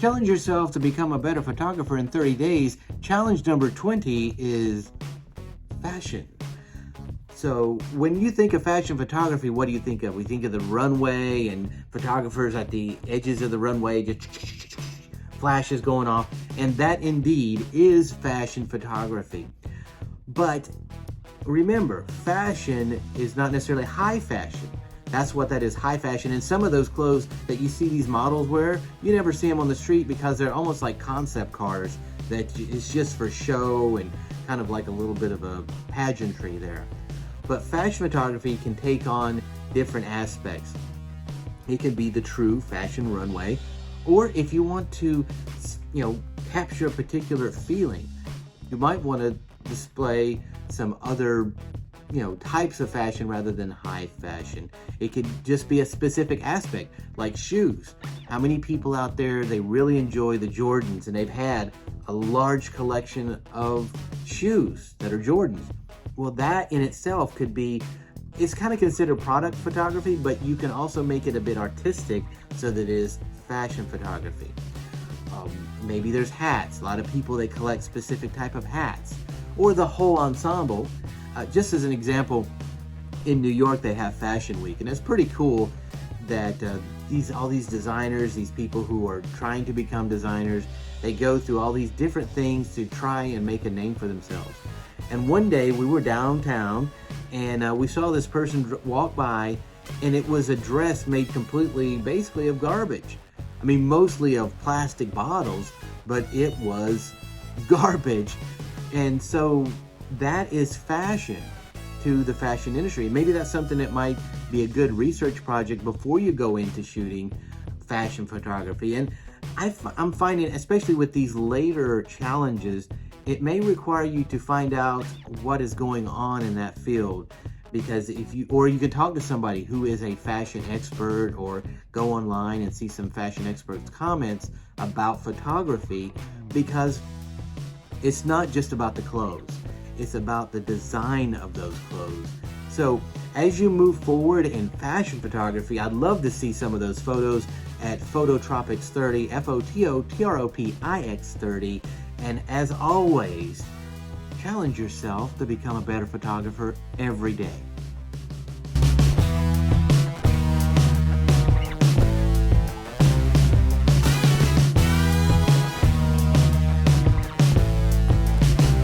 challenge yourself to become a better photographer in 30 days. Challenge number 20 is fashion. So when you think of fashion photography, what do you think of? We think of the runway and photographers at the edges of the runway, just flashes going off, and that indeed is fashion photography. But remember, fashion is not necessarily high fashion. That's what that is, high fashion. And some of those clothes that you see these models wear, you never see them on the street because they're almost like concept cars that is just for show and kind of like a little bit of a pageantry there. But fashion photography can take on different aspects. It can be the true fashion runway, or if you want to, capture a particular feeling, you might want to display some other, types of fashion rather than high fashion. It could just be a specific aspect, like shoes. How many people out there, they really enjoy the Jordans and they've had a large collection of shoes that are Jordans? Well, that in itself could be, it's kind of considered product photography, but you can also make it a bit artistic so that it is fashion photography. Maybe there's hats. A lot of people, they collect specific type of hats, or the whole ensemble. Just as an example, in New York they have Fashion Week, and it's pretty cool that all these designers, these people who are trying to become designers, they go through all these different things to try and make a name for themselves. And one day we were downtown and we saw this person walk by, and it was a dress made completely, basically, of garbage. I mean, mostly of plastic bottles, but it was garbage. And so that is fashion to the fashion industry. Maybe that's something that might be a good research project before you go into shooting fashion photography. And I'm finding, especially with these later challenges, it may require you to find out what is going on in that field, because you can talk to somebody who is a fashion expert, or go online and see some fashion experts' comments about photography, because it's not just about the clothes, it's about the design of those clothes. So as you move forward in fashion photography, I'd love to see some of those photos at Phototropics 30, Photopix 30. And as always, challenge yourself to become a better photographer every day.